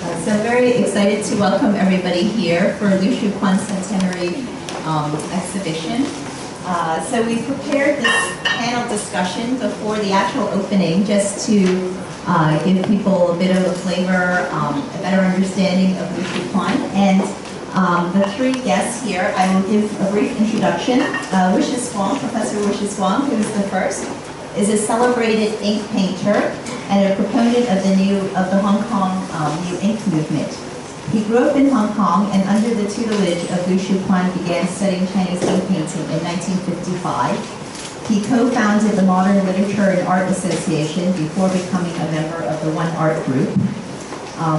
So I'm very excited to welcome everybody here for Lui Shou-kwan Centenary exhibition. So we prepared this panel discussion before the actual opening just to give people a bit of a flavor, a better understanding of Lui Shou-kwan. And the three guests here, I will give a brief introduction. Wucius Wong, Professor Wucius Wong, who is the first, is a celebrated ink painter and a proponent of the Hong Kong New Ink movement. He grew up in Hong Kong and under the tutelage of Lui Shou-kwan began studying Chinese ink painting in 1955. He co-founded the Modern Literature and Art Association before becoming a member of the One Art Group.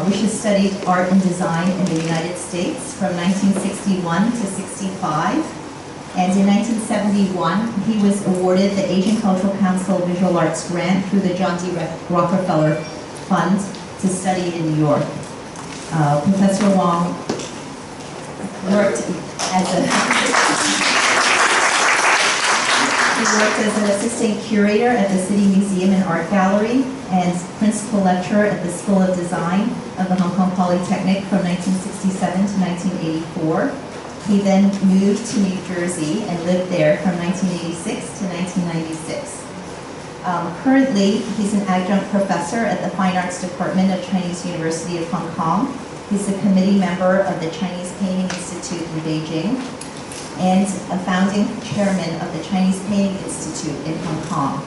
Wucius studied art and design in the United States from 1961 to 65. And in 1971, he was awarded the Asian Cultural Council Visual Arts Grant through the John D. Rockefeller Fund to study in New York. Professor Wong worked as an assistant curator at the City Museum and Art Gallery and principal lecturer at the School of Design of the Hong Kong Polytechnic from 1967 to 1984. He then moved to New Jersey and lived there from 1986 to 1996. Currently, he's an adjunct professor at the Fine Arts Department of Chinese University of Hong Kong. He's a committee member of the Chinese Painting Institute in Beijing and a founding chairman of the Chinese Painting Institute in Hong Kong.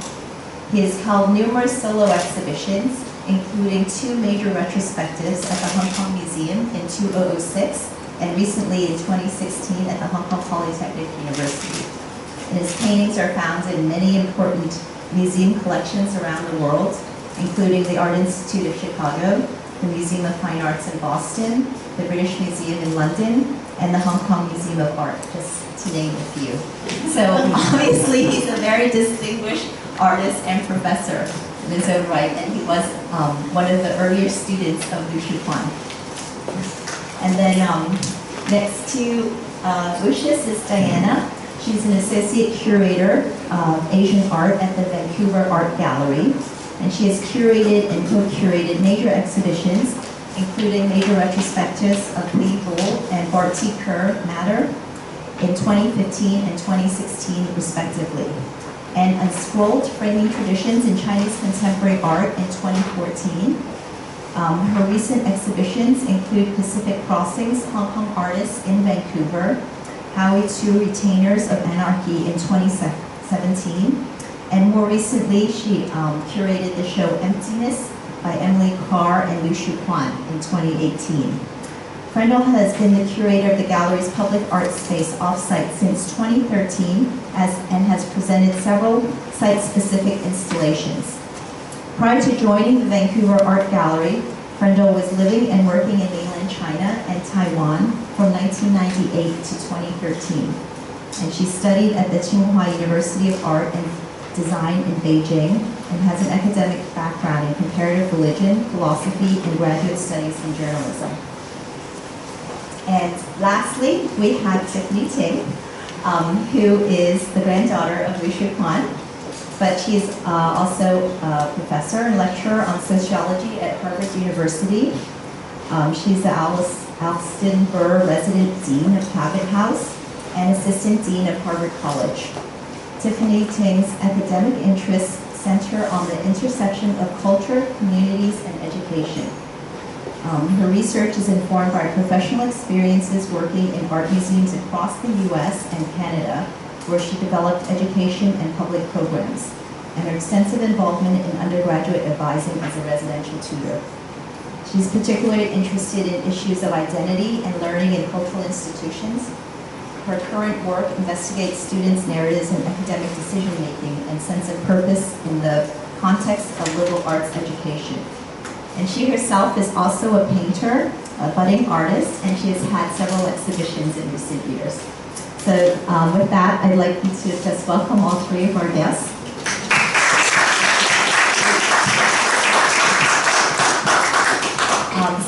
He has held numerous solo exhibitions, including two major retrospectives at the Hong Kong Museum in 2006 and recently in 2016 at the Hong Kong Polytechnic University. And his paintings are found in many important museum collections around the world, including the Art Institute of Chicago, the Museum of Fine Arts in Boston, the British Museum in London, and the Hong Kong Museum of Art, just to name a few. So obviously he's a very distinguished artist and professor in his own right, and he was one of the earlier students of Lui Shou-kwan. And then next to Wucius is Diana. She's an associate curator of Asian art at the Vancouver Art Gallery. And she has curated and co-curated major exhibitions, including major retrospectives of Li Bull and Barty Kerr Matter in 2015 and 2016, respectively. And Unscrolled Framing Traditions in Chinese Contemporary Art in 2014. Her recent exhibitions include Pacific Crossings, Hong Kong Artists in Vancouver, Howie Two Retainers of Anarchy in 2017, and more recently she curated the show Emptiness by Emily Carr and Lui Shou-kwan in 2018. Freundl has been the curator of the gallery's public art space offsite since 2013 and has presented several site-specific installations. Prior to joining the Vancouver Art Gallery, Freundl was living and working in mainland China and Taiwan from 1998 to 2013. And she studied at the Tsinghua University of Art and Design in Beijing and has an academic background in comparative religion, philosophy, and graduate studies in journalism. And lastly, we have Tiffanie Ting, who is the granddaughter of Lui Shou-kwan. But she's also a professor and lecturer on sociology at Harvard University. She's the Allston Burr Resident Dean of Cabot House and Assistant Dean of Harvard College. Tiffanie Ting's academic interests center on the intersection of culture, communities, and education. Her research is informed by professional experiences working in art museums across the US and Canada, where she developed education and public programs, and her extensive involvement in undergraduate advising as a residential tutor. She's particularly interested in issues of identity and learning in cultural institutions. Her current work investigates students' narratives in academic decision-making and sense of purpose in the context of liberal arts education. And she herself is also a painter, a budding artist, and she has had several exhibitions in recent years. So with that, I'd like you to just welcome all three of our guests.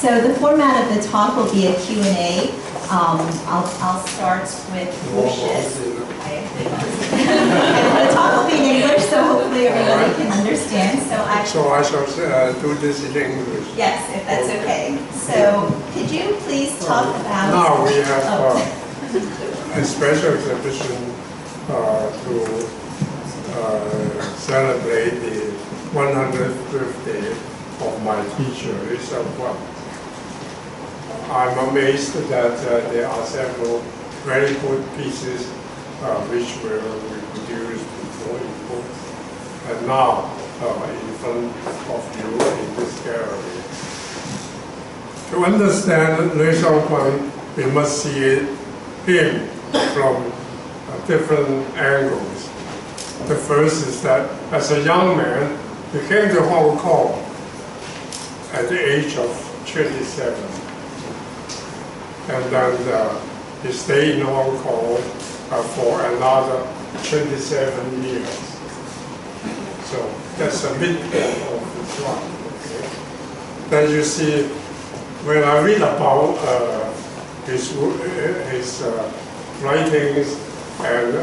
So the format of the talk will be a Q&A. I'll start with Wucius. The talk will be in English, so hopefully everybody can understand. So I shall do this in English. Yes, if that's okay. So So could you please talk about... Now we have a special exhibition to celebrate the 100th birthday of my teacher, Lui Shou-kwan. I'm amazed that there are several very good pieces which were reproduced before in books, and now in front of you in this gallery. To understand Lui Shou-kwan, we must see him from different angles. The first is that as a young man, he came to Hong Kong at the age of 27. And then he stayed in Hong Kong for another 27 years. So that's the midpoint of his life. Okay? Then you see, when I read about his writings and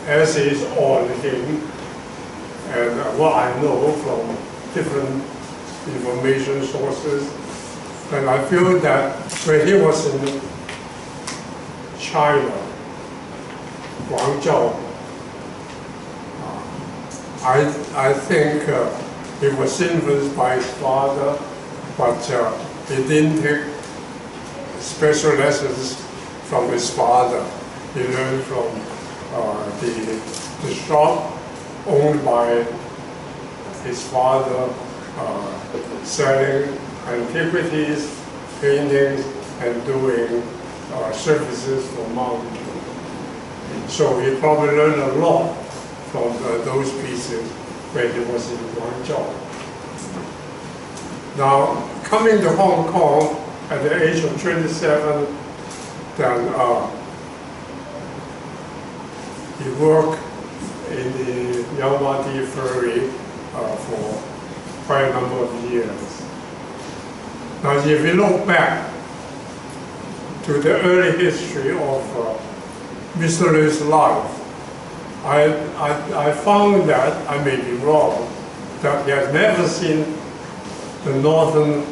essays on him, and what I know from different information sources, and I feel that when he was in China, Guangzhou, I think he was influenced by his father, but he didn't take special lessons from his father. He learned from the shop owned by his father, selling antiquities, paintings, and doing services for mountain. So he probably learned a lot from those pieces when he was in Guangzhou. Now, coming to Hong Kong at the age of 27, then he worked in the Yamati Ferry for quite a number of years. Now, if you look back to the early history of Mr. Lui's life, I found that, I may be wrong, that he had never seen the northern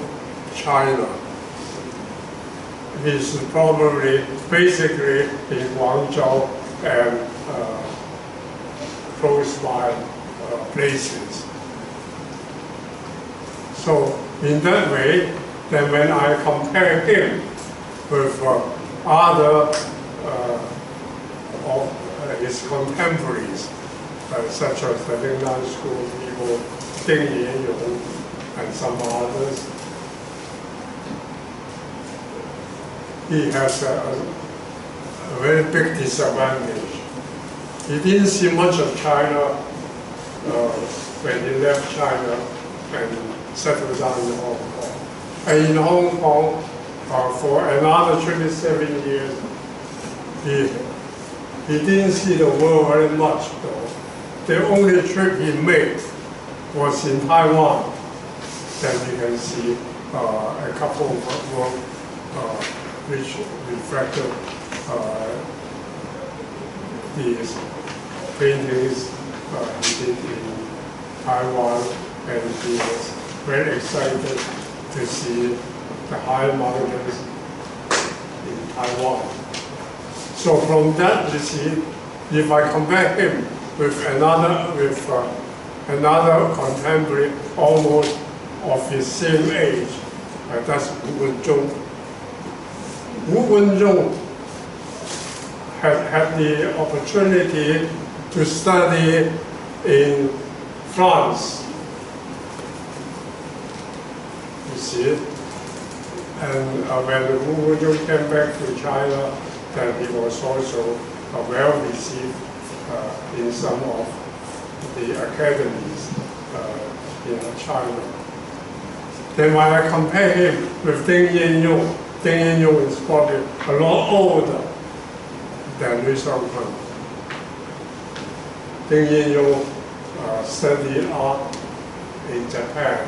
China. He's probably basically in Guangzhou and close by places. So in that way, then when I compare him with other of his contemporaries, such as the Lingnan School people, Ting Yao, and some others, he has a very big disadvantage. He didn't see much of China when he left China and settled down in Hong Kong. And in Hong Kong, for another 27 years, he didn't see the world very much, though. The only trip he made was in Taiwan. Then you can see a couple of work which reflected these paintings he did in Taiwan, and he was very excited to see the high mountains in Taiwan. So from that, you see, if I compare him with another contemporary almost of his same age, that's Wu Wenzhong. Wu Wenzhong had the opportunity to study in France, you see. And when Wu Wenzhong came back to China, then he was also well received in some of the academies in China. Then when I compare him with Ting Yao is probably a lot older than Lui Shou-kwan. Ting Yao studied art in Japan,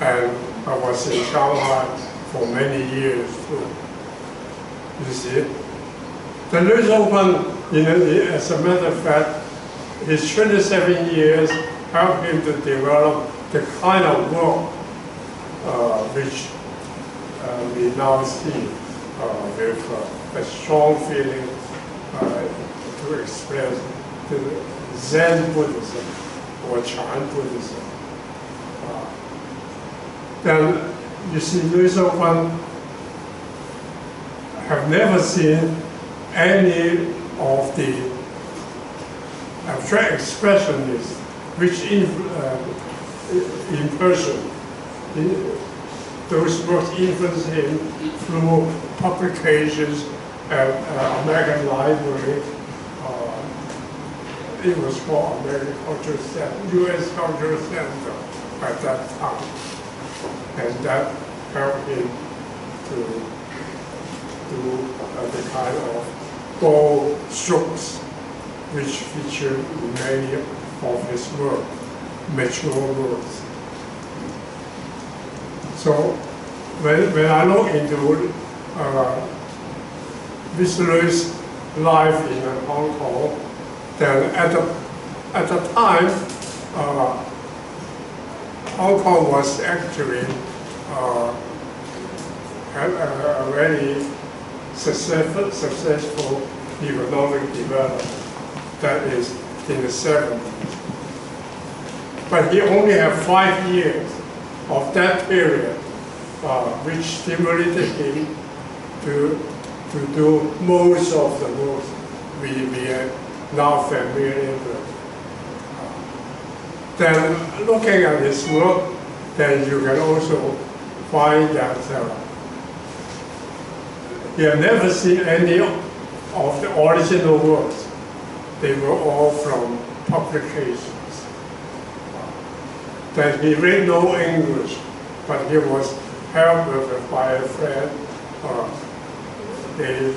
and I was in Shanghai for many years too. You see, the Lui Shou-kwan, as a matter of fact, his 27 years helped him to develop the kind of work which we now see with a strong feeling to express the Zen Buddhism or Chan Buddhism. Then you see, Lui Shou-kwan have never seen any of the abstract expressionists which in person, those works influenced him through publications at American Library. It was called American Cultural Center, U.S. Cultural Center at that time. And that helped him to do the kind of bold strokes which feature in many of his work, mature works. So when I look into this Lui's life in Hong Kong, then at the time, Hong Kong was actually had a very successful economic development, that is in the 70s. But he only had 5 years of that period, which stimulated him to do most of the work we are now familiar with. Then looking at his work, then you can also find that he had never seen any of the original works. They were all from publications. Then he read no English, but he was helped by a friend. They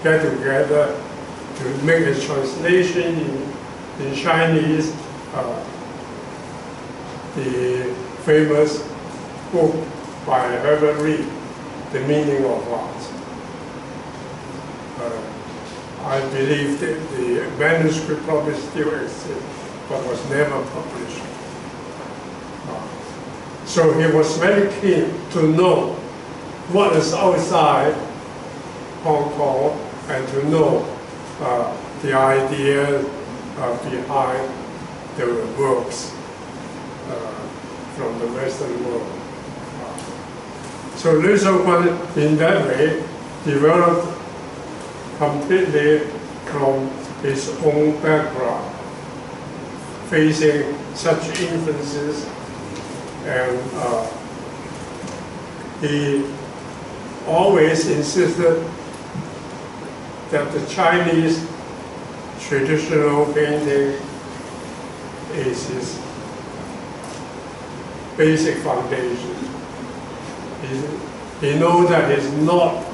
get together to make a translation in Chinese, the famous book by Herbert Reed, The Meaning of Art. I believe that the manuscript probably still exists, but was never published. So he was very keen to know what is outside Hong Kong and to know the idea behind the works from the Western world. So Lui Shou-kwan, in that way, developed completely from his own background, facing such influences, and he always insisted that the Chinese traditional painting is his basic foundation. He knows that he's not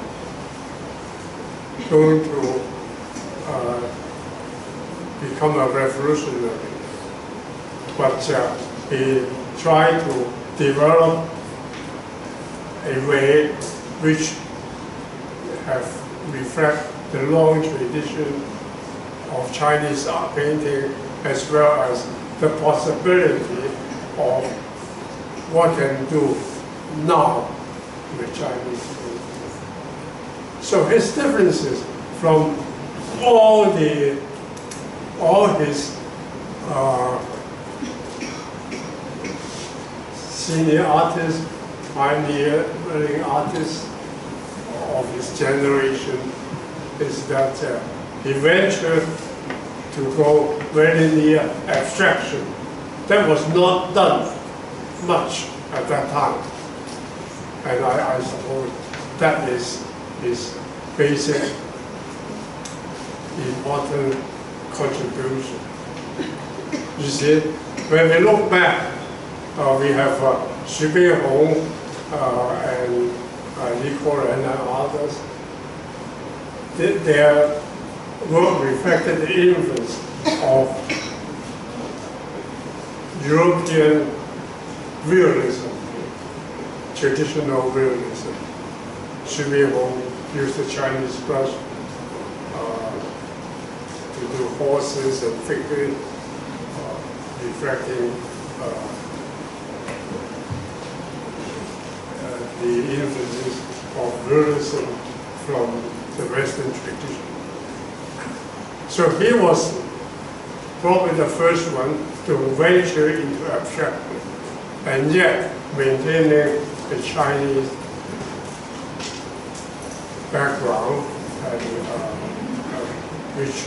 going to become a revolutionary, but he tried to develop a way which reflect the long tradition of Chinese art painting, as well as the possibility of what can do now with Chinese painting. So his differences from all his senior artists, pioneering artists of his generation, is that he ventured to go very near abstraction. That was not done much at that time. And I suppose that is his basic important contribution. You see, when we look back, we have Xu Beihong and Li Kuoren and others. Their work reflected the influence of European realism, traditional realism. Xu Beihong used the Chinese brush to do horses and figures, reflecting the influences of realism from the Western tradition. So he was probably the first one to venture into abstraction, and yet maintaining the Chinese background, and which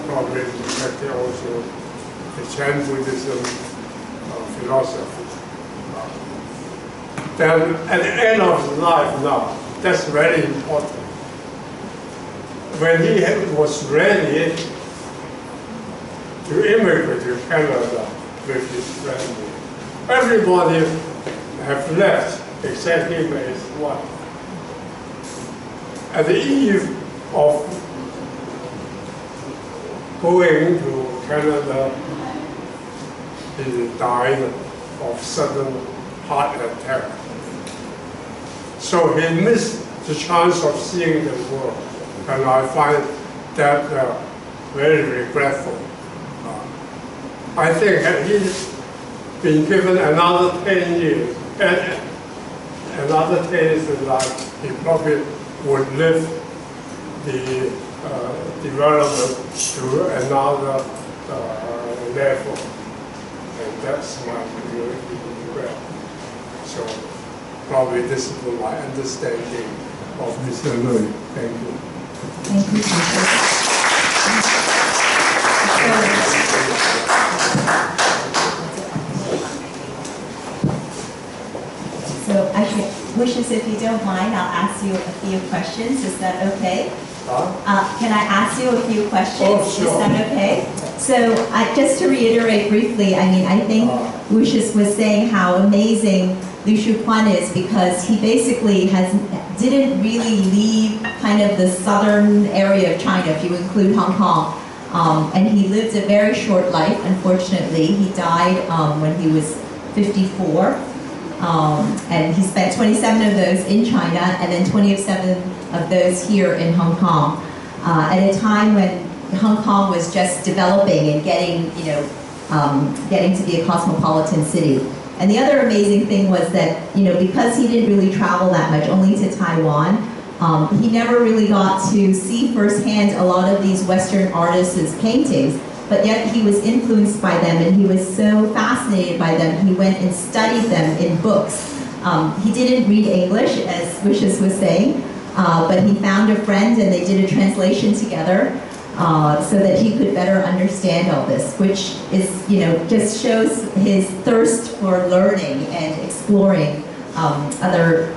probably reflected also the Chan Buddhism philosophy. Then at the end of his life now, that's very important. When he was ready to immigrate to Canada with his family, everybody have left except him and his wife. At the eve of going to Canada, he died of sudden heart attack. So he missed the chance of seeing the world, and I find that very regretful. I think had he been given another 10 years, another 10 years of life, he probably would live the development to another level. And that's my regret. So probably this is my understanding of Mr. Lui. Thank you. Thank you, So actually, Wucius, if you don't mind, I'll ask you a few questions. Is that okay? Can I ask you a few questions? Oh, sure. Is that okay? So just to reiterate briefly, I mean, I think Wucius was saying how amazing Lui Shou-kwan is because he basically didn't really leave kind of the southern area of China, if you include Hong Kong. And he lived a very short life, unfortunately. He died when he was 54. And he spent 27 of those in China and then 27 of those here in Hong Kong at a time when Hong Kong was just developing and getting to be a cosmopolitan city. And the other amazing thing was that, because he didn't really travel that much, only to Taiwan, he never really got to see firsthand a lot of these Western artists' paintings. But yet he was influenced by them, and he was so fascinated by them, he went and studied them in books. He didn't read English, as Wucius was saying, but he found a friend and they did a translation together so that he could better understand all this, which is, just shows his thirst for learning and exploring other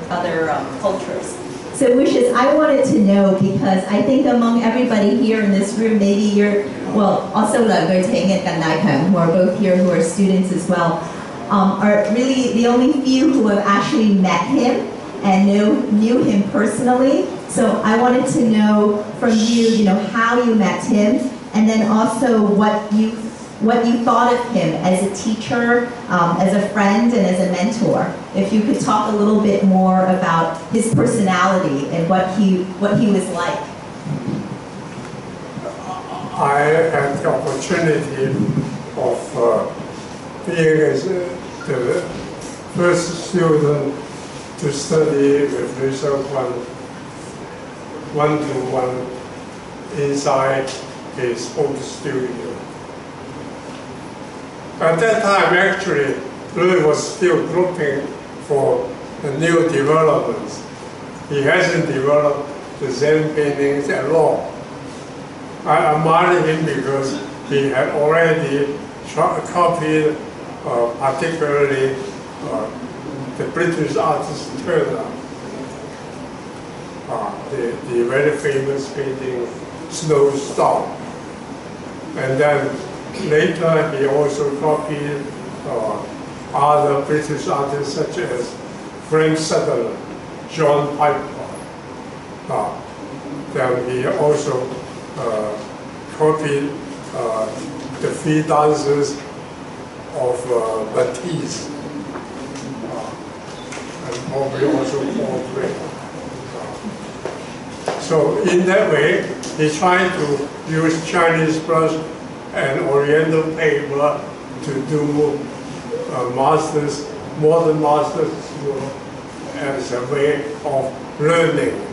cultures. So Wucius, I wanted to know, because I think among everybody here in this room, maybe you're, well, also Ting and Daphne King, who are both here, who are students as well, are really the only few who have actually met him and knew him personally. So I wanted to know from you, how you met him, and then also what you thought of him as a teacher, as a friend, and as a mentor. If you could talk a little bit more about his personality and what he was like. I had the opportunity of being the first student to study with Lui Shou-kwan one-to-one inside his own studio. At that time, actually, Lui was still looking for the new developments. He hasn't developed the Zen paintings at all. I admire him because he had already copied, particularly the British artist Turner, the very famous painting Snowstorm. And then later he also copied other British artists such as Frank Sutherland, John Piper. Then he also copied the free dances of Matisse, and probably also Paul Gray. So in that way, he tried to use Chinese brush and Oriental paper to do modern masters work, as a way of learning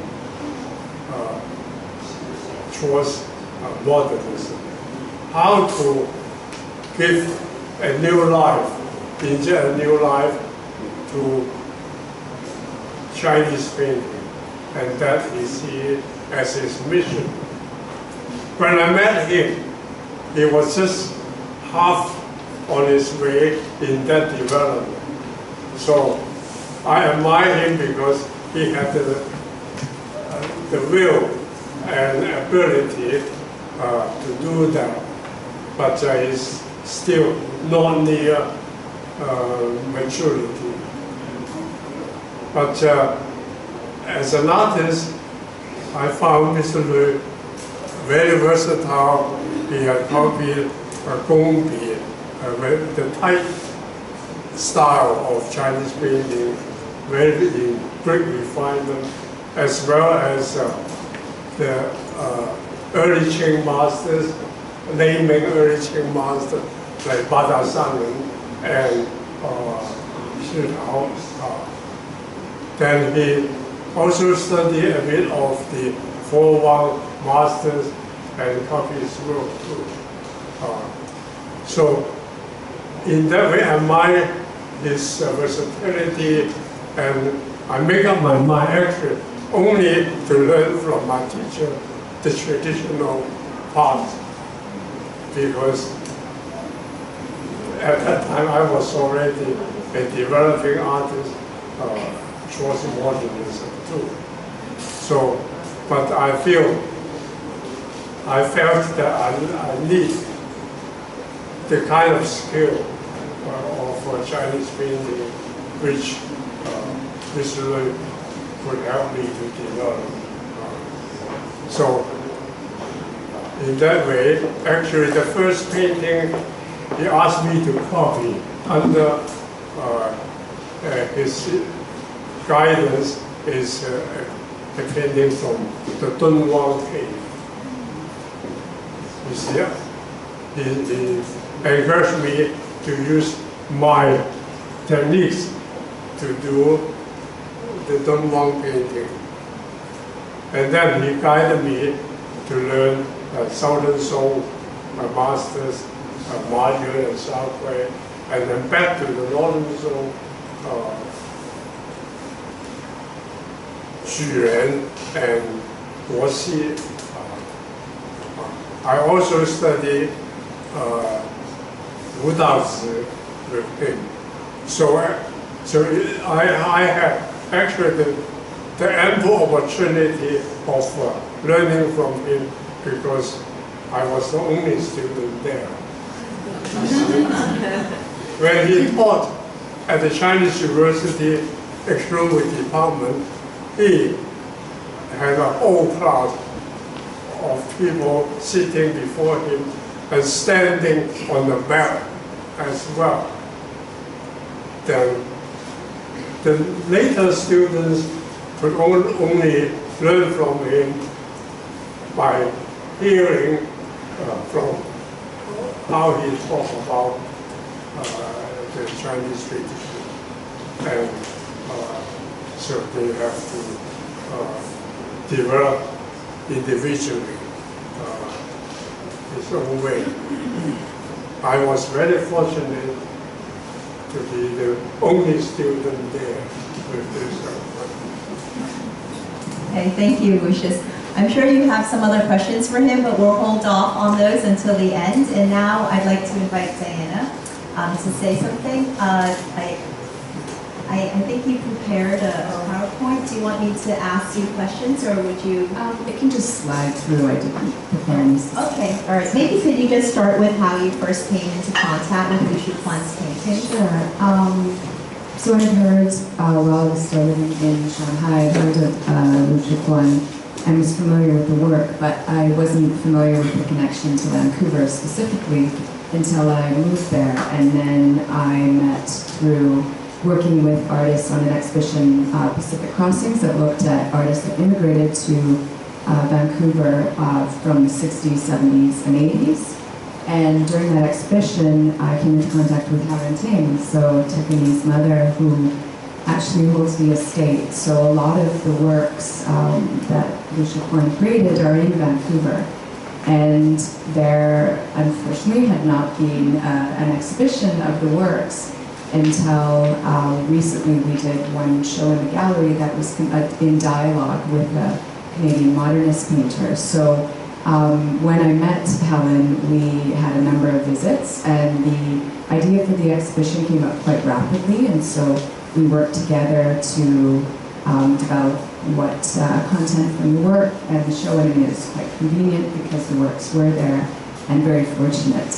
towards modernism. How to give a new life, inject a new life to Chinese painting, and that is he as his mission. When I met him, he was just half on his way in that development. So I admire him because he had the will and ability to do that, but is still not near maturity. But as an artist, I found Mr. Lui very versatile. He had copied Gongbi, the tight style of Chinese painting, very in great refinement, as well as the early Qing masters, naming early Qing masters like Bada and then he also studied a bit of the 4-1 masters and copied his work too. So in that way, I admire his versatility, and I make up my mind actually only to learn from my teacher the traditional part, because at that time I was already a developing artist towards modernism too. So, but I felt that I need the kind of skill of Chinese painting which Mr. Lui could help me to develop. So in that way, actually the first painting he asked me to copy under his guidance is a painting from the Dunhuang cave. You see it? He encouraged me to use my techniques to do the Dunhuang painting. And then he guided me to learn Southern Soul, masters, Marjorie and Southway, and then back to the Northern Soul, Xu Ren and Guo Xi. I also studied Wu Daozi with him. So I had actually the ample opportunity of learning from him because I was the only student there. When he taught at the Chinese University Economic Department, he had a whole class of people sitting before him and standing on the mat as well. Then the later students could only learn from him by hearing from how he talked about the Chinese tradition. And so they have to develop individually his own way. I was very fortunate to be the only student there with this. Okay, thank you, Wucius. I'm sure you have some other questions for him, but we'll hold off on those until the end. And now I'd like to invite Diana to say something. I think you prepared a PowerPoint. Do you want me to ask you questions, or would you? It can just slide through. I didn't prepare any. Okay, all right. Maybe could you just start with how you first came into contact with Lui Shou-kwan's painting? Sure. So I had heard while I was still living in Shanghai, I heard of Lui Shou-kwan and was familiar with the work, but I wasn't familiar with the connection to Vancouver specifically until I moved there, and then I met through working with artists on an exhibition, Pacific Crossings, that looked at artists that immigrated to Vancouver from the 60s, 70s, and 80s. And during that exhibition, I came into contact with Ting, so Tiffany's mother, who actually holds the estate. So a lot of the works that Lui Shou-kwan created are in Vancouver. And there, unfortunately, had not been an exhibition of the works until recently. We did one show in the gallery that was in dialogue with a Canadian modernist painter. So when I met Helen, we had a number of visits, and the idea for the exhibition came up quite rapidly, and so we worked together to develop what content from the work, and the showing is quite convenient because the works were there, and very fortunate.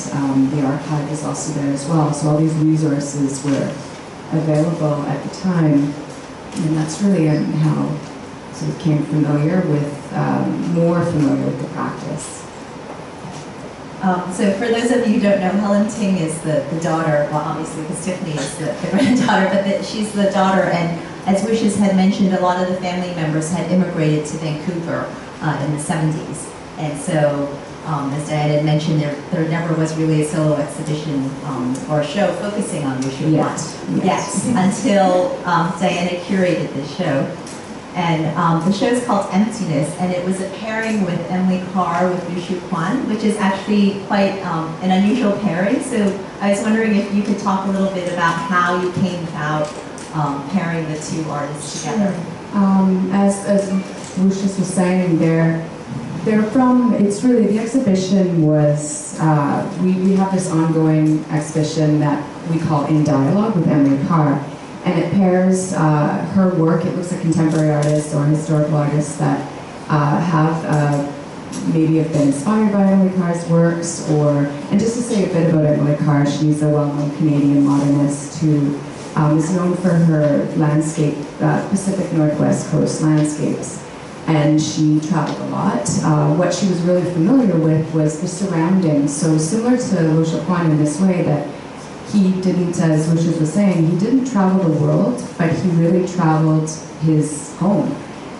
The archive is also there as well, so all these resources were available at the time, and that's really how I sort of became familiar with, more familiar with the practice. So for those of you who don't know, Helen Ting is the daughter, well obviously because Tiffanie is the granddaughter, but she's the daughter, and as Wucius had mentioned, a lot of the family members had immigrated to Vancouver in the 70s. And so, as Diana had mentioned, there never was really a solo exhibition or a show focusing on Lui Shou-kwan. Yes, until Diana curated this show. And the show is called Emptiness, and it was a pairing with Emily Carr with Lui Shou-kwan, which is actually quite an unusual pairing. So I was wondering if you could talk a little bit about how you came about pairing the two artists together. As Wucius was saying, they're from, it's really, the exhibition was, we have this ongoing exhibition that we call In Dialogue with Emily Carr. And it pairs her work, it looks like contemporary artists or historical artists that maybe have been inspired by Emily Carr's works, and just to say a bit about Emily Carr, she's a well-known Canadian modernist who is known for her landscape, Pacific Northwest coast landscapes. And she traveled a lot. What she was really familiar with was the surroundings. So similar to Lui Shou-kwan in this way, that he didn't, as Wucius was saying, he didn't travel the world, but he really traveled his home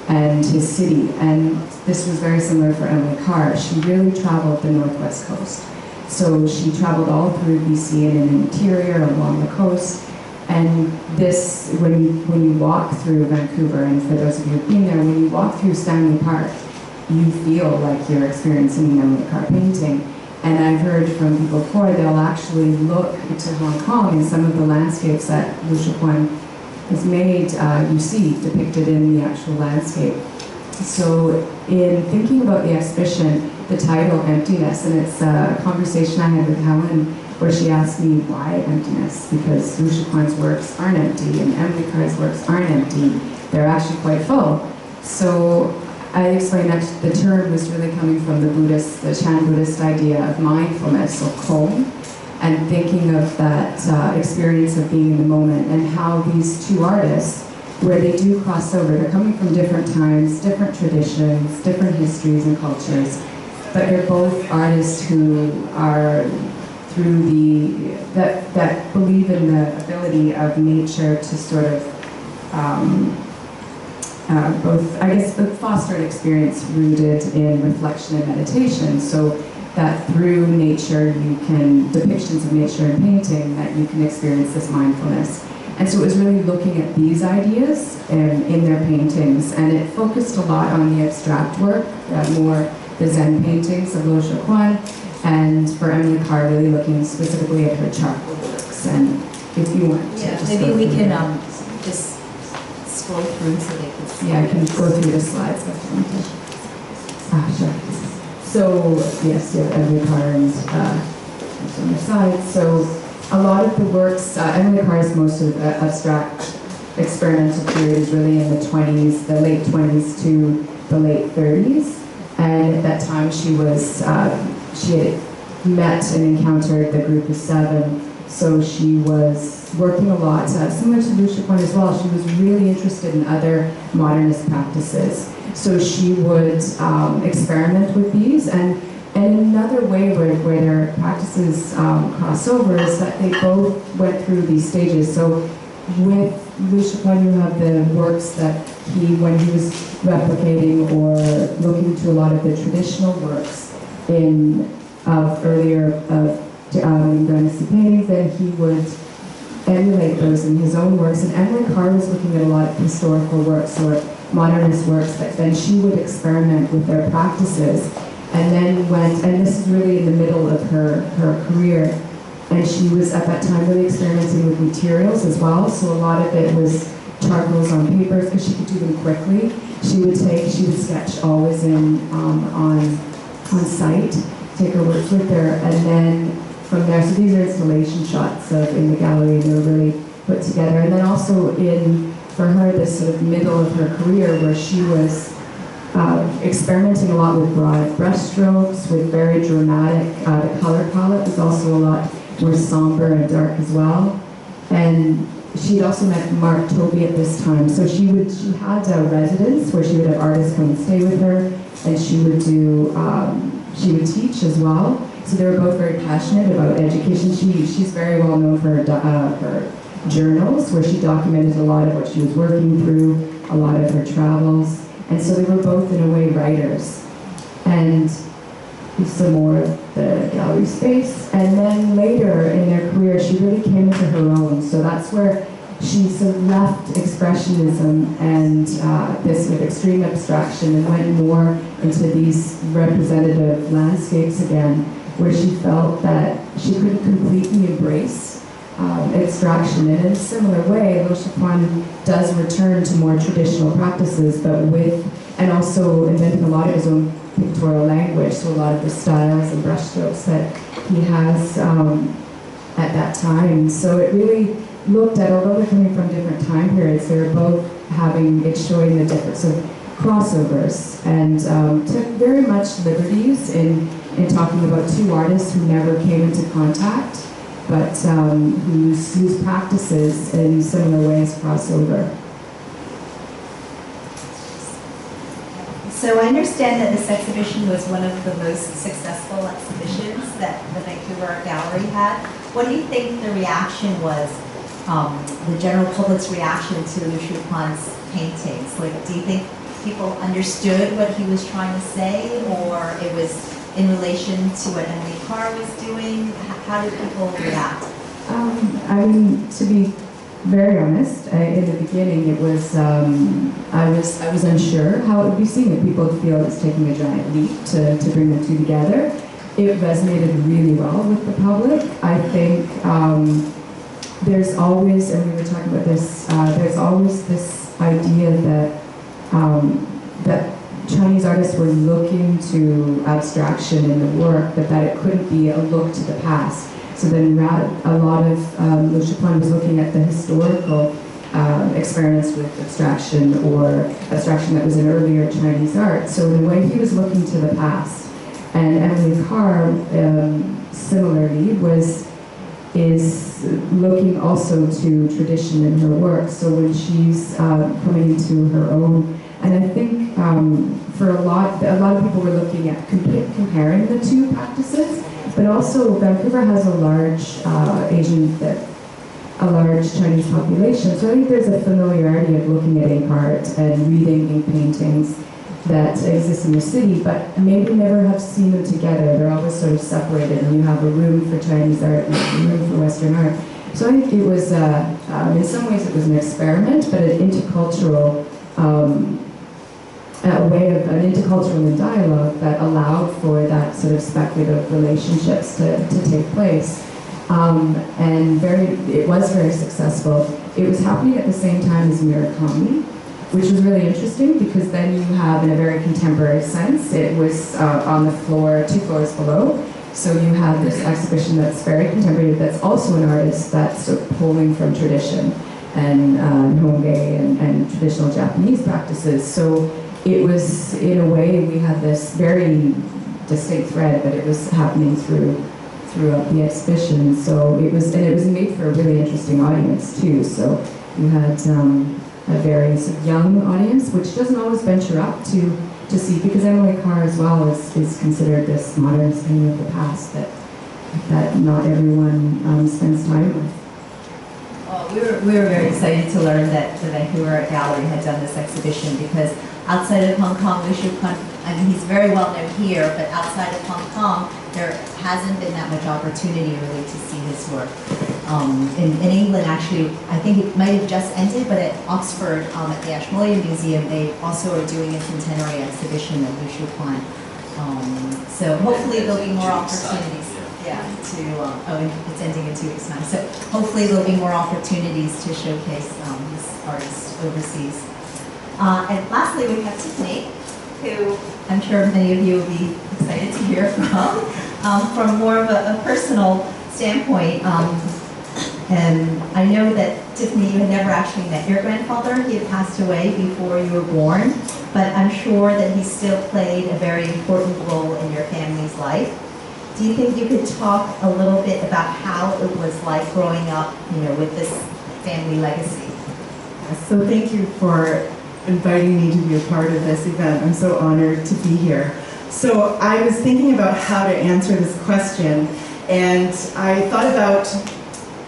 and his city. And this was very similar for Emily Carr. She really traveled the Northwest coast. So she traveled all through BC and in the interior, along the coast. And this, when you walk through Vancouver, and for those of you who've been there, when you walk through Stanley Park, you feel like you're experiencing an Emily Carr painting. And I've heard from people before, they'll actually look to Hong Kong, and some of the landscapes that Lui Shou-kwan has made, you see depicted in the actual landscape. So in thinking about the exhibition, the title, Emptiness, and it's a conversation I had with Helen where she asked me why emptiness, because Lui Shou-kwan's works aren't empty and Emily Carr's works aren't empty. They're actually quite full. So I explained that the term was really coming from the Chan Buddhist idea of mindfulness, or Kong, and thinking of that experience of being in the moment, and how these two artists, where they do cross over, they're coming from different times, different traditions, different histories and cultures, but they're both artists who are through that believe in the ability of nature to sort of both, I guess, foster an experience rooted in reflection and meditation, so that through nature you can, depictions of nature in painting, that you can experience this mindfulness. And so it was really looking at these ideas in their paintings, and it focused a lot on the abstract work, more the Zen paintings of Lui Shou-kwan, and for Emily Carr, really looking specifically at her charcoal works. And if you want to just maybe we can just scroll through so they can see. Yeah, I can go through the slides if you want to. Sure. So, yes, you have Emily Carr and on the side. So, a lot of the works, Emily Carr's most of the abstract experimental period is really in the 20s, the late 20s to the late 30s. And at that time she was, she had met and encountered the group of seven. So she was working a lot, similar to Lui Shou-kwan as well. She was really interested in other modernist practices. So she would experiment with these. And another way where their practices cross over is that they both went through these stages. So with Lui Shou-kwan, you have the works that when he was replicating or looking to a lot of the traditional works of earlier dynasty paintings, then he would emulate those in his own works. And Emily Carr was looking at a lot of historical works or modernist works, but then she would experiment with their practices, and then went, and this is really in the middle of her career, and she was at that time really experimenting with materials as well, so a lot of it was charcoals on papers, because she could do them quickly. She would sketch always on site, take her works with her, and then from there, so these are installation shots in the gallery, they were really put together, and then also for her, this sort of middle of her career where she was experimenting a lot with broad brushstrokes, with very dramatic, the color palette was also a lot more somber and dark as well. And she'd also met Mark Toby at this time. So she had a residence where she would have artists come and stay with her, and she would teach as well. So they were both very passionate about education. She's very well known for her journals, where she documented a lot of what she was working through, a lot of her travels. And so they were both, in a way, writers. And some more of the gallery space. And then later in their career, she really came into her own. So that's where she sort of left expressionism and this sort of extreme abstraction and went more into these representative landscapes again, where she felt that she couldn't completely embrace extraction. And in a similar way, Lui Shou-kwan does return to more traditional practices, but and also inventing a lot of his own pictorial language, so a lot of the styles and brushstrokes that he has at that time. So it really looked at, although they're coming from different time periods, they were both showing the difference of crossovers, and took very much liberties in talking about two artists who never came into contact, but whose practices in similar ways cross over. So I understand that this exhibition was one of the most successful exhibitions that the Vancouver Art Gallery had. What do you think the reaction was, the general public's reaction to Lui Shou-kwan's paintings? Like, do you think people understood what he was trying to say, or it was in relation to what Emily Carr was doing? How did people react? I mean, to be very honest, in the beginning it was, I was unsure how it would be seen, if people would feel it's taking a giant leap to bring the two together. It resonated really well with the public. I think there's always, and we were talking about this, there's always this idea that that Chinese artists were looking to abstraction in the work, but that it couldn't be a look to the past. So then a lot of Lui Shou-kwan was looking at the historical experience with abstraction, or abstraction that was in earlier Chinese art. So in a way, he was looking to the past. And Emily Carr, similarly, is looking also to tradition in her work. So when she's coming into her own, and I think for a lot of people were looking at comparing the two practices. But also, Vancouver has a large a large Chinese population, so I think there's a familiarity of looking at ink art and reading ink paintings that exist in the city, but maybe never have seen them together. They're always sort of separated, and you have a room for Chinese art and a room for Western art. So I think it was, in some ways it was an experiment, but an intercultural an intercultural dialogue that allowed for that sort of speculative relationships to take place. And it was very successful. It was happening at the same time as Murakami, which was really interesting, because then you have, in a very contemporary sense, it was on the floor, 2 floors below. So you have this exhibition that's very contemporary, that's also an artist that's sort of pulling from tradition and Nihonge and traditional Japanese practices. So it was, in a way, we had this very distinct thread, but it was happening throughout the exhibition. So it was made for a really interesting audience too. So you had a very sort of young audience, which doesn't always venture up to see, because Emily Carr as well is considered this modern thing of the past that not everyone spends time with. Well, we were very excited to learn that the Vancouver Art Gallery had done this exhibition, because outside of Hong Kong, Lui Shou-kwan, I mean, he's very well known here, but outside of Hong Kong, there hasn't been that much opportunity really to see his work. In England, actually, I think it might have just ended, but at Oxford, at the Ashmolean Museum, they also are doing a centenary exhibition of Lui Shou-kwan. So hopefully there'll be more opportunities. Yeah, it's ending in 2 weeks' time. So hopefully there'll be more opportunities to showcase this artist overseas. And lastly, we have Tiffanie, who I'm sure many of you will be excited to hear from more of a personal standpoint. And I know that, Tiffanie, you had never actually met your grandfather. He had passed away before you were born, but I'm sure that he still played a very important role in your family's life. Do you think you could talk a little bit about how it was like growing up, with this family legacy? So thank you for inviting me to be a part of this event. I'm so honored to be here. So I was thinking about how to answer this question, and I thought about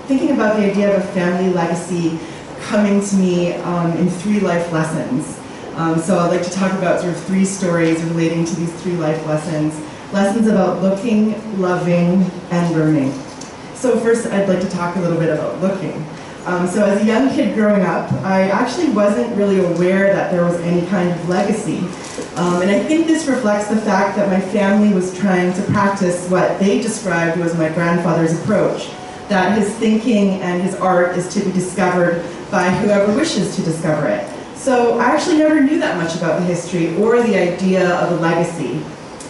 thinking about the idea of a family legacy coming to me in 3 life lessons. So I'd like to talk about sort of 3 stories relating to these 3 life lessons. Lessons about looking, loving, and learning. So first, I'd like to talk a little bit about looking. So as a young kid growing up, I actually wasn't really aware that there was any kind of legacy. And I think this reflects the fact that my family was trying to practice what they described was my grandfather's approach, that his thinking and his art is to be discovered by whoever wishes to discover it. So I actually never knew that much about the history or the idea of a legacy.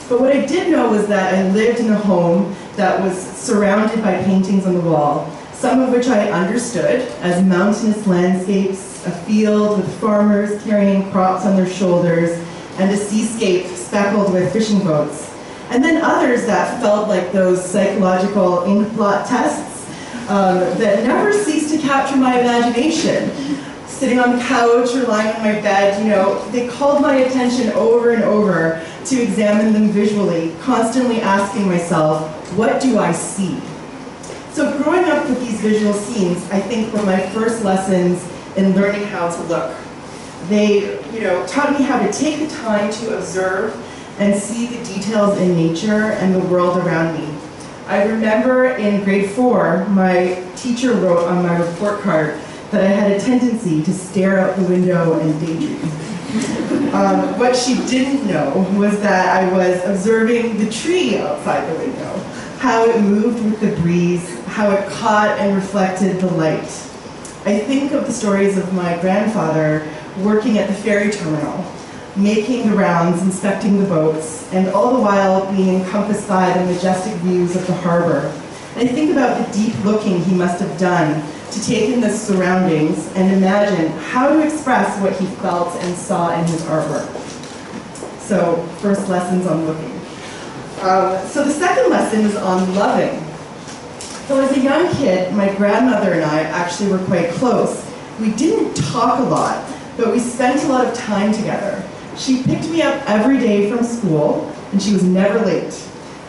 But what I did know was that I lived in a home that was surrounded by paintings on the wall, some of which I understood as mountainous landscapes, a field with farmers carrying crops on their shoulders, and a seascape speckled with fishing boats. And then others that felt like those psychological ink blot tests that never ceased to capture my imagination. Sitting on the couch or lying on my bed, they called my attention over and over to examine them visually, constantly asking myself, what do I see? So growing up with these visual scenes, I think were my first lessons in learning how to look. They, taught me how to take the time to observe and see the details in nature and the world around me. I remember in grade 4, my teacher wrote on my report card that I had a tendency to stare out the window and daydream. What she didn't know was that I was observing the tree outside the window, how it moved with the breeze, how it caught and reflected the light. I think of the stories of my grandfather working at the ferry terminal, making the rounds, inspecting the boats, and all the while being encompassed by the majestic views of the harbor. And I think about the deep looking he must have done to take in the surroundings and imagine how to express what he felt and saw in his artwork. So, first lessons on looking. So the second lesson is on loving. So as a young kid, my grandmother and I actually were quite close. We didn't talk a lot, but we spent a lot of time together. She picked me up every day from school, and she was never late.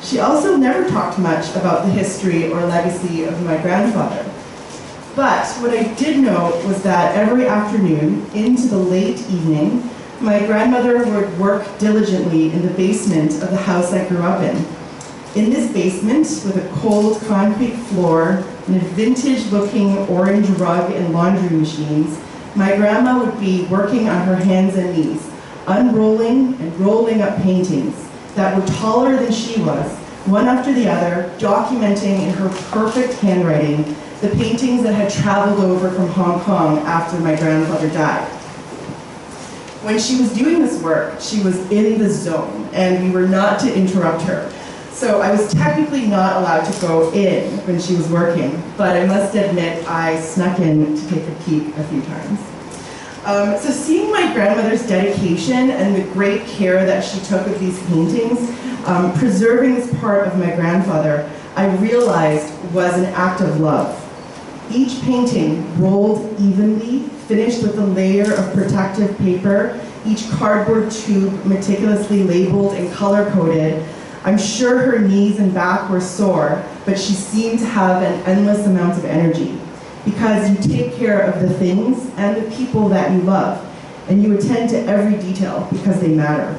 She also never talked much about the history or legacy of my grandfather. But what I did know was that every afternoon, into the late evening, my grandmother would work diligently in the basement of the house I grew up in. In this basement, with a cold concrete floor and a vintage-looking orange rug and laundry machines, my grandma would be working on her hands and knees, unrolling and rolling up paintings that were taller than she was, one after the other, documenting in her perfect handwriting the paintings that had traveled over from Hong Kong after my grandfather died. When she was doing this work, she was in the zone, and we were not to interrupt her. So I was technically not allowed to go in when she was working, but I must admit I snuck in to take a peek a few times. So seeing my grandmother's dedication and the great care that she took of these paintings, preserving this part of my grandfather, I realized was an act of love. Each painting rolled evenly, finished with a layer of protective paper, each cardboard tube meticulously labeled and color-coded. I'm sure her knees and back were sore, but she seemed to have an endless amount of energy, because you take care of the things and the people that you love, and you attend to every detail because they matter.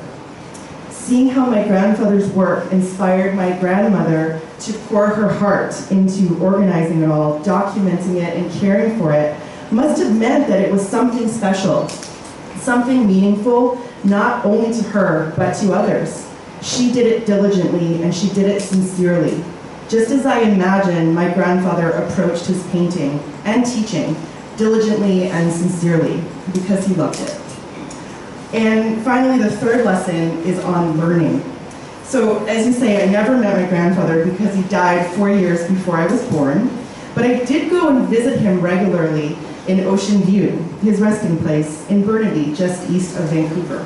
seeing how my grandfather's work inspired my grandmother to pour her heart into organizing it all, documenting it, and caring for it, must have meant that it was something special, something meaningful, not only to her, but to others. She did it diligently, and she did it sincerely, just as I imagine my grandfather approached his painting and teaching, diligently and sincerely, because he loved it. And finally, the third lesson is on learning. So, as you say, I never met my grandfather because he died 4 years before I was born, but I did go and visit him regularly in Ocean View, his resting place in Burnaby, just east of Vancouver.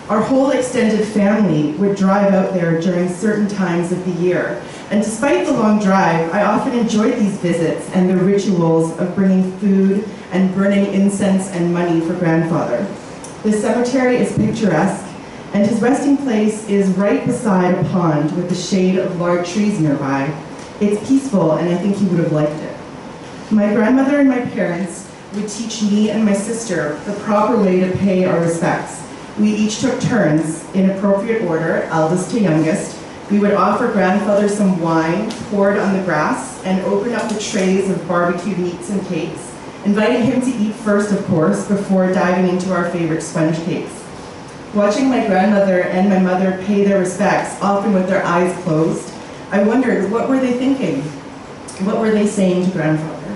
Our whole extended family would drive out there during certain times of the year, and despite the long drive, I often enjoyed these visits and the rituals of bringing food and burning incense and money for grandfather. The cemetery is picturesque, and his resting place is right beside a pond with the shade of large trees nearby. It's peaceful, and I think he would have liked it. My grandmother and my parents would teach me and my sister the proper way to pay our respects. We each took turns, in appropriate order, eldest to youngest. We would offer grandfather some wine poured on the grass and open up the trays of barbecued meats and cakes, inviting him to eat first, of course, before diving into our favorite sponge cakes. Watching my grandmother and my mother pay their respects, often with their eyes closed, I wondered, what were they thinking? What were they saying to grandfather?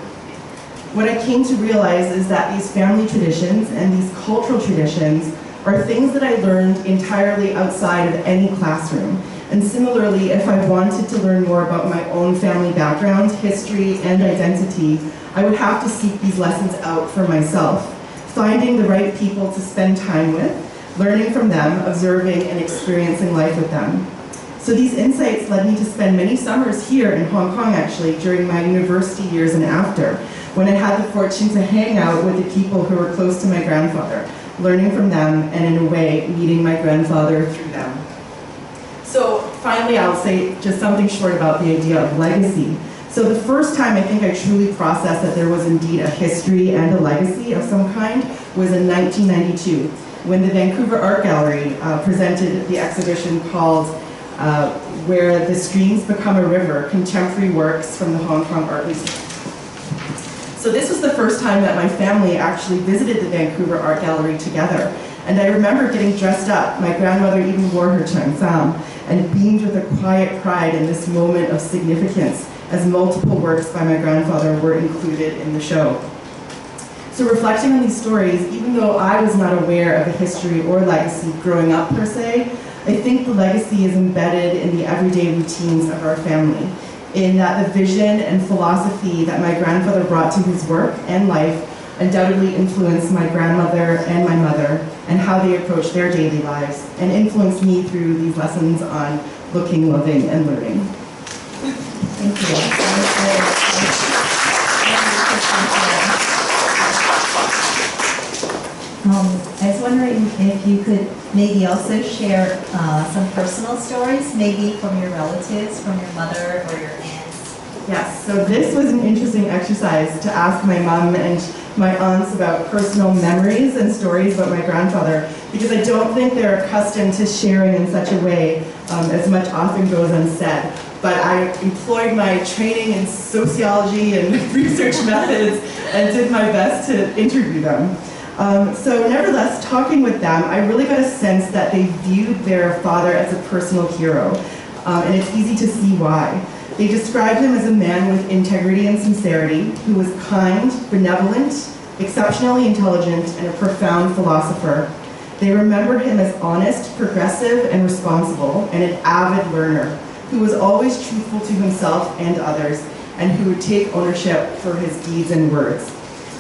What I came to realize is that these family traditions and these cultural traditions are things that I learned entirely outside of any classroom. And similarly, if I wanted to learn more about my own family background, history, and identity, I would have to seek these lessons out for myself, finding the right people to spend time with, learning from them, observing and experiencing life with them. So these insights led me to spend many summers here in Hong Kong, actually, during my university years and after, when I had the fortune to hang out with the people who were close to my grandfather, learning from them, and in a way, meeting my grandfather through them. So finally, I'll say just something short about the idea of legacy. So the first time I think I truly processed that there was indeed a history and a legacy of some kind was in 1992, when the Vancouver Art Gallery presented the exhibition called Where the Streams Become a River, Contemporary Works from the Hong Kong Art Museum. So this was the first time that my family actually visited the Vancouver Art Gallery together. And I remember getting dressed up. My grandmother even wore her cheongsam and beamed with a quiet pride in this moment of significance as multiple works by my grandfather were included in the show. So reflecting on these stories, even though I was not aware of a history or legacy growing up per se, I think the legacy is embedded in the everyday routines of our family, in that the vision and philosophy that my grandfather brought to his work and life undoubtedly influenced my grandmother and my mother and how they approached their daily lives, and influenced me through these lessons on looking, loving, and learning. Thank you. I was wondering if you could maybe also share some personal stories, maybe from your relatives, from your mother or your aunts. Yes, so this was an interesting exercise to ask my mom and my aunts about personal memories and stories about my grandfather, because I don't think they're accustomed to sharing in such a way as much often goes unsaid. But I employed my training in sociology and research methods and did my best to interview them. So nevertheless, talking with them, I really got a sense that they viewed their father as a personal hero, and it's easy to see why. They described him as a man with integrity and sincerity, who was kind, benevolent, exceptionally intelligent, and a profound philosopher. They remembered him as honest, progressive, and responsible, and an avid learner, who was always truthful to himself and others, and who would take ownership for his deeds and words.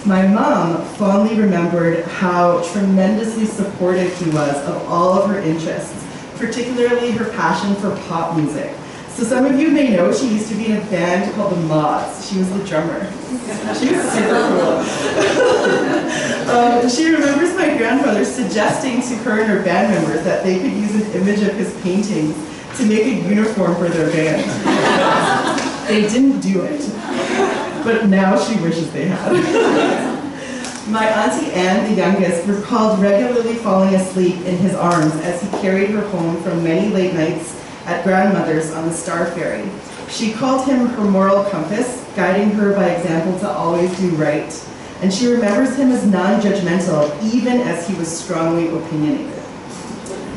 My mom fondly remembered how tremendously supportive he was of all of her interests, particularly her passion for pop music. So some of you may know she used to be in a band called the Mods. She was the drummer. She was super cool. She remembers my grandfather suggesting to her and her band members that they could use an image of his paintings to make a uniform for their band. They didn't do it, but now she wishes they had. My Auntie Anne, the youngest, recalled regularly falling asleep in his arms as he carried her home from many late nights at grandmother's on the Star Ferry. She called him her moral compass, guiding her by example to always do right. And she remembers him as non-judgmental, even as he was strongly opinionated.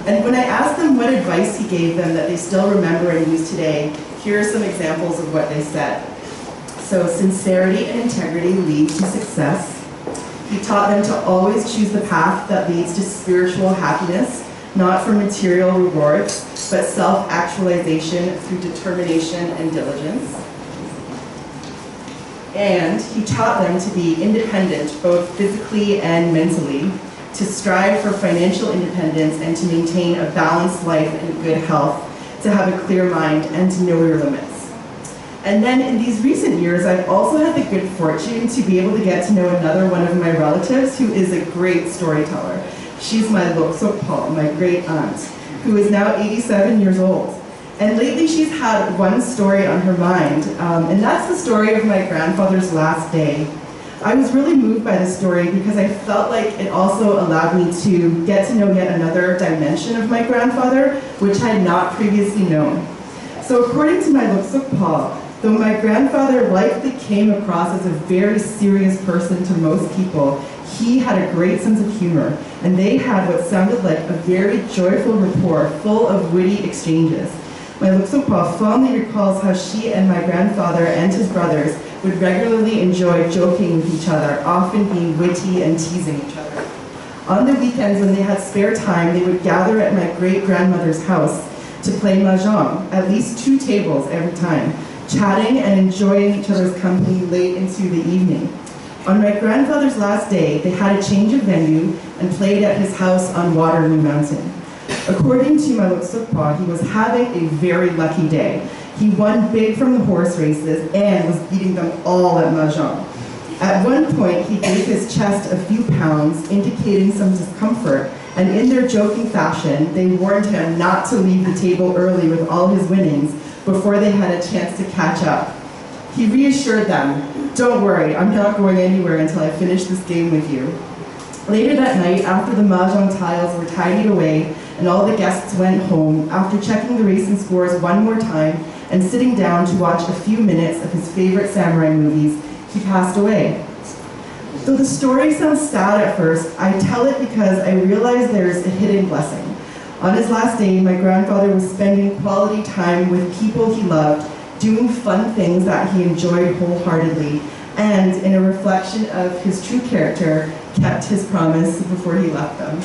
And when I asked them what advice he gave them that they still remember and use today, here are some examples of what they said. So, sincerity and integrity lead to success. He taught them to always choose the path that leads to spiritual happiness, not for material rewards, but self-actualization through determination and diligence. And he taught them to be independent, both physically and mentally, to strive for financial independence and to maintain a balanced life and good health, to have a clear mind and to know your limits. And then in these recent years, I've also had the good fortune to be able to get to know another one of my relatives who is a great storyteller. She's my Lui Shou-kwan, my great aunt, who is now 87 years old. And lately she's had one story on her mind, and that's the story of my grandfather's last day. I was really moved by this story because I felt like it also allowed me to get to know yet another dimension of my grandfather, which I had not previously known. So according to my Lui Shou-kwan, though my grandfather likely came across as a very serious person to most people, he had a great sense of humor, and they had what sounded like a very joyful rapport full of witty exchanges. My Lui Shou-kwan fondly recalls how she and my grandfather and his brothers would regularly enjoy joking with each other, often being witty and teasing each other. On the weekends when they had spare time, they would gather at my great-grandmother's house to play mahjong, at least 2 tables every time, chatting and enjoying each other's company late into the evening. On my grandfather's last day, they had a change of venue and played at his house on Waterloo Mountain. According to my Lui Shou-kwan, he was having a very lucky day. He won big from the horse races and was beating them all at mahjong. At one point, he gave his chest a few pounds, indicating some discomfort, and in their joking fashion, they warned him not to leave the table early with all his winnings before they had a chance to catch up. He reassured them, "Don't worry, I'm not going anywhere until I finish this game with you." Later that night, after the mahjong tiles were tidied away and all the guests went home, after checking the racing scores one more time and sitting down to watch a few minutes of his favorite samurai movies, he passed away. Though the story sounds sad at first, I tell it because I realize there's a hidden blessing. On his last day, my grandfather was spending quality time with people he loved, doing fun things that he enjoyed wholeheartedly, and in a reflection of his true character, kept his promise before he left them.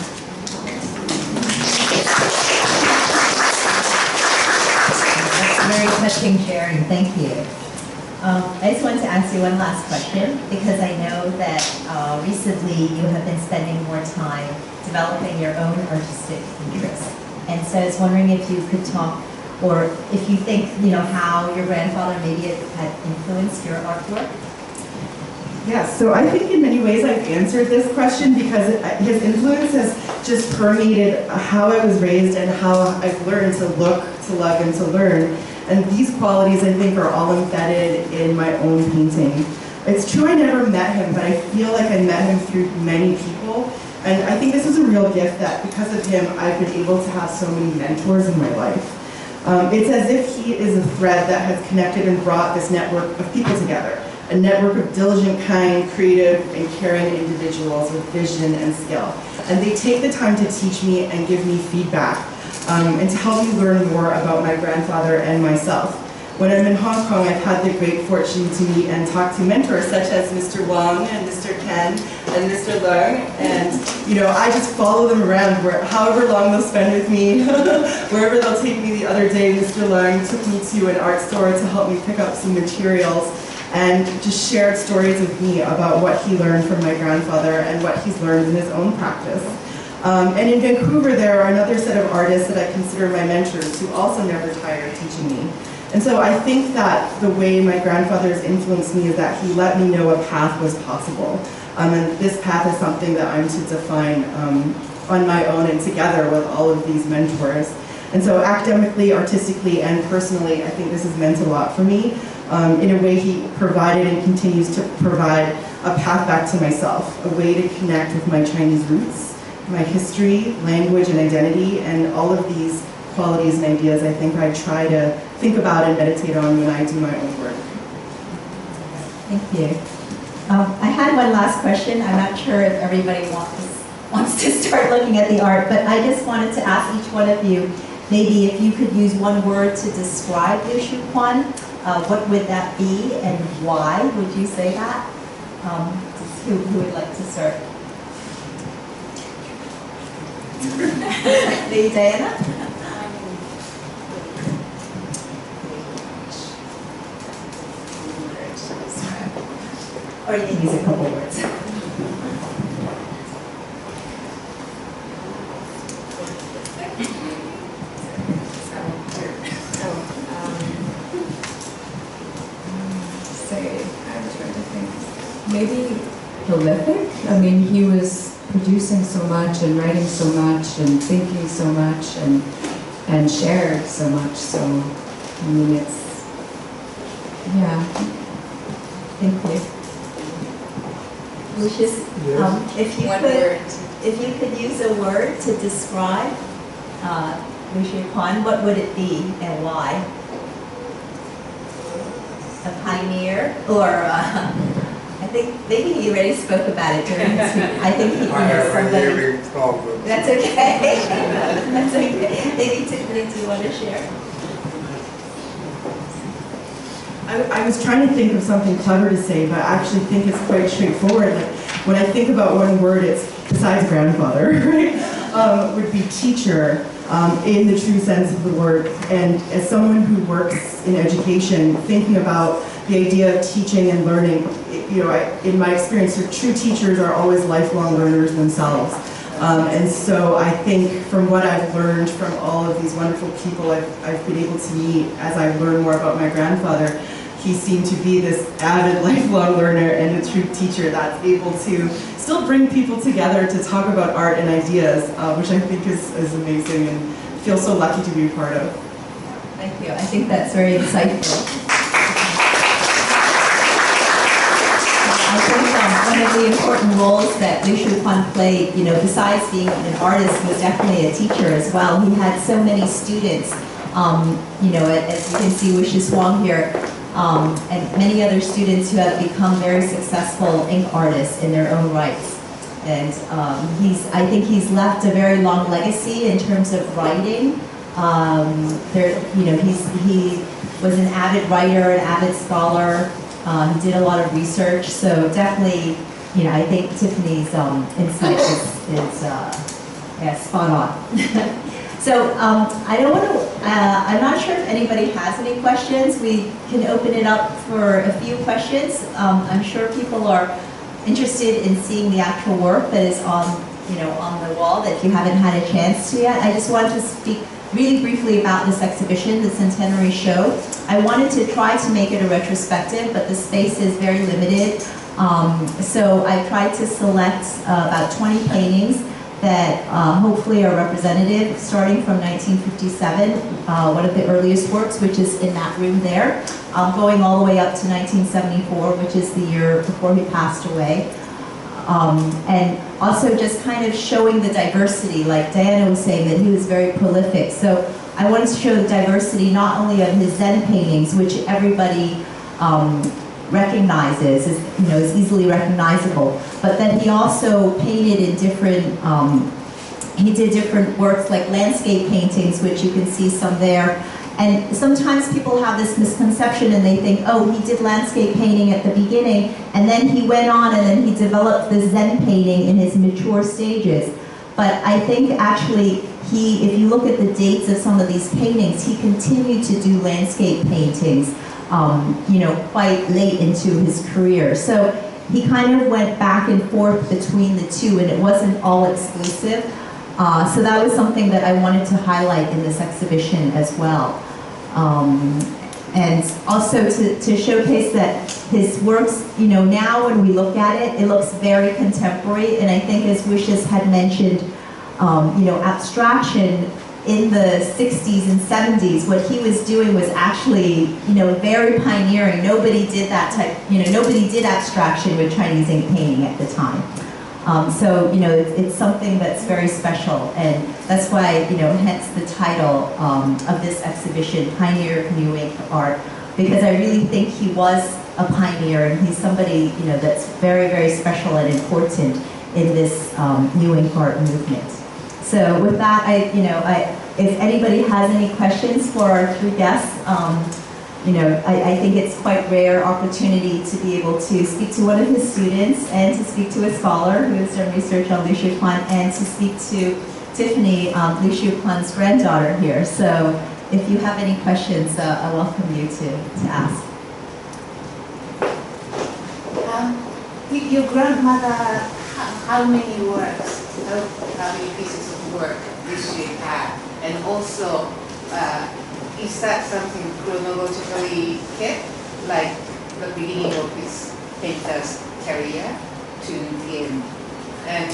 That's very touching sharing, thank you. I just wanted to ask you one last question, because I know that recently you have been spending more time developing your own artistic interests. And so I was wondering if you could talk, or if you think, how your grandfather maybe had influenced your artwork. Yes, so I think in many ways I've answered this question because his influence has just permeated how I was raised and how I've learned to look, to love, and to learn. And these qualities, I think, are all embedded in my own painting. It's true I never met him, but I feel like I met him through many people. And I think this is a real gift that because of him, I've been able to have so many mentors in my life. It's as if he is a thread that has connected and brought this network of people together. A network of diligent, kind, creative, and caring individuals with vision and skill. And they take the time to teach me and give me feedback, and to help me learn more about my grandfather and myself. When I'm in Hong Kong, I've had the great fortune to meet and talk to mentors such as Mr. Wong and Mr. Ken and Mr. Leung, and I just follow them around however long they'll spend with me, wherever they'll take me. The other day, Mr. Leung took me to an art store to help me pick up some materials and just shared stories with me about what he learned from my grandfather and what he's learned in his own practice. And in Vancouver, there are another set of artists that I consider my mentors who also never tire teaching me. And so I think that the way my grandfather has influenced me is that he let me know a path was possible. And this path is something that I'm to define on my own and together with all of these mentors. And so academically, artistically, and personally, I think this has meant a lot for me. In a way, he provided and continues to provide a path back to myself, a way to connect with my Chinese roots, my history, language, and identity, and all of these qualities and ideas I think I try to think about and meditate on when I do my own work. Thank you. I had one last question. I'm not sure if everybody wants to start looking at the art, but I just wanted to ask each one of you, maybe if you could use one word to describe Lui Shou-kwan, what would that be and why would you say that? Who would like to start? Maybe Diana? Or you can use a couple words. Maybe prolific. I mean, he was producing so much and writing so much and thinking so much and shared so much. So, I mean, it's, yeah. Thank you. Wucius, if you could use a word to describe Lui Shou-kwan, what would it be and why? A pioneer, or I think maybe he already spoke about it during his speech. I think he knows somebody. That's okay. That's okay. Maybe Tiffanie, do you want to share? I was trying to think of something clever to say, but I actually think it's quite straightforward. Like, when I think about one word, it's, besides grandfather, right, would be teacher, in the true sense of the word. And as someone who works in education, thinking about the idea of teaching and learning, you know, in my experience, true teachers are always lifelong learners themselves. And so I think from what I've learned from all of these wonderful people I've been able to meet as I've learned more about my grandfather, he seemed to be this avid lifelong learner and a true teacher that's able to still bring people together to talk about art and ideas, which I think is amazing and feel so lucky to be a part of. Thank you. I think that's very insightful. I think one of the important roles that Lui Shou-kwan played, you know, besides being an artist, was definitely a teacher as well. He had so many students, you know, as you can see Wucius Wong here, and many other students who have become very successful ink artists in their own rights. And I think he's left a very long legacy in terms of writing. You know, he was an avid writer, an avid scholar. He did a lot of research, so definitely, you know, I think Tiffany's insight is spot on. So I don't want to. I'm not sure if anybody has any questions. We can open it up for a few questions. I'm sure people are interested in seeing the actual work that is on the wall that you haven't had a chance to yet. I just wanted to speak really briefly about this exhibition, the Centenary Show. I wanted to try to make it a retrospective, but the space is very limited. So I tried to select about 20 paintings that hopefully are representative, starting from 1957, one of the earliest works, which is in that room there, going all the way up to 1974, which is the year before he passed away. And also just kind of showing the diversity, like Diana was saying, that he was very prolific. So I wanted to show the diversity not only of his Zen paintings, which everybody recognizes, is easily recognizable, but then he also painted in different, he did different works like landscape paintings, which you can see some there. And sometimes people have this misconception and they think, oh, he did landscape painting at the beginning, and then he went on and then he developed the Zen painting in his mature stages. But I think actually if you look at the dates of some of these paintings, he continued to do landscape paintings, quite late into his career. So he kind of went back and forth between the two, and it wasn't all exclusive. So that was something that I wanted to highlight in this exhibition as well. And also to showcase that his works, now when we look at it, it looks very contemporary. And I think as Wucius had mentioned, abstraction in the 60s and 70s, what he was doing was actually, very pioneering. Nobody did that type, nobody did abstraction with Chinese ink painting at the time. So, it's something that's very special, and that's why, hence the title of this exhibition, Pioneer of New Ink Art, because I really think he was a pioneer, and he's somebody, that's very, very special and important in this New Ink art movement. So with that, if anybody has any questions for our three guests, I think it's quite rare opportunity to be able to speak to one of his students and to speak to a scholar who has done research on Lui Shou-kwan and to speak to Tiffanie, Lui Shou-kwan's granddaughter here. So if you have any questions, I welcome you to ask. Your grandmother, how many works, how many pieces of work did she have? And also, is that something chronologically kept, like the beginning of his painter's career to the end? And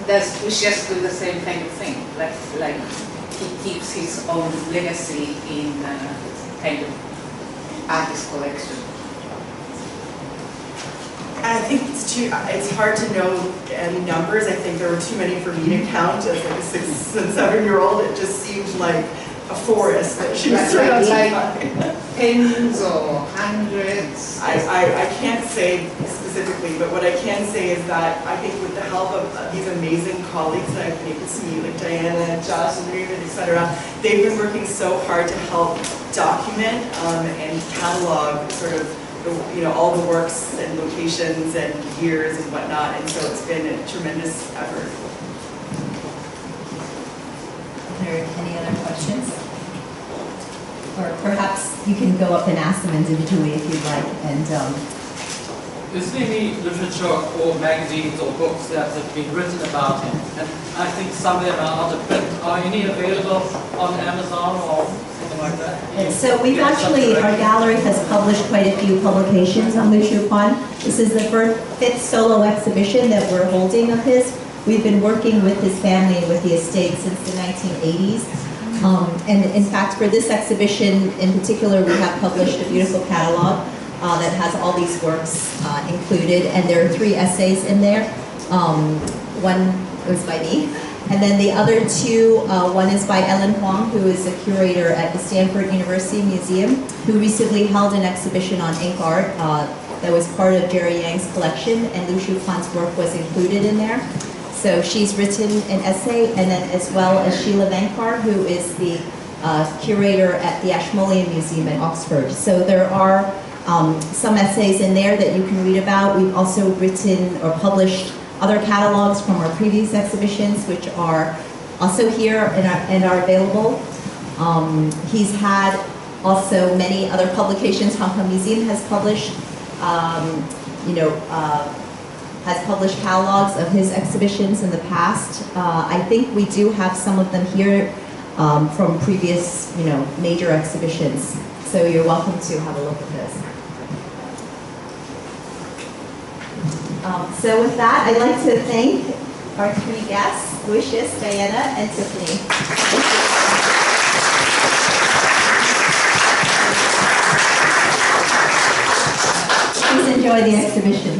does Wucius do the same kind of thing? Like he keeps his own legacy in kind of artist collection? I think it's hard to know any numbers. I think there were too many for me to count. As like a 6- and 7-year-old, it just seemed like a forest that she was surrounded by. Tens or hundreds? I can't say specifically, but what I can say is that I think with the help of these amazing colleagues that I've been able to meet, like Diana, Josh, and Raven, etc., they've been working so hard to help document and catalog sort of all the works and locations and years and whatnot, and so it's been a tremendous effort. Are there any other questions? Or perhaps you can go up and ask them individually if you'd like. And is there any literature or magazines or books that have been written about him? And I think some of them are out of print. Are any available on Amazon or something like that? so we've actually, our gallery has published quite a few publications on Lui Shou-kwan. This is the fifth solo exhibition that we're holding of his. We've been working with his family and with the estate since the 1980s. And in fact, for this exhibition in particular, we have published a beautiful catalog that has all these works included, and there are 3 essays in there. One was by me, and then the other 2, one is by Ellen Huang, who is a curator at the Stanford University Museum, who recently held an exhibition on ink art that was part of Jerry Yang's collection, and Lui Shou-kwan's work was included in there. So she's written an essay, and then as well as Sheila Vankar, who is the curator at the Ashmolean Museum in Oxford. So there are some essays in there that you can read about. We've also written or published other catalogs from our previous exhibitions, which are also here and are available. He's had also many other publications. Hong Kong Museum has published, has published catalogs of his exhibitions in the past. I think we do have some of them here from previous, major exhibitions. So you're welcome to have a look at this. So with that, I'd like to thank our 3 guests, Wucius, Diana, and Tiffanie. Please enjoy the exhibition.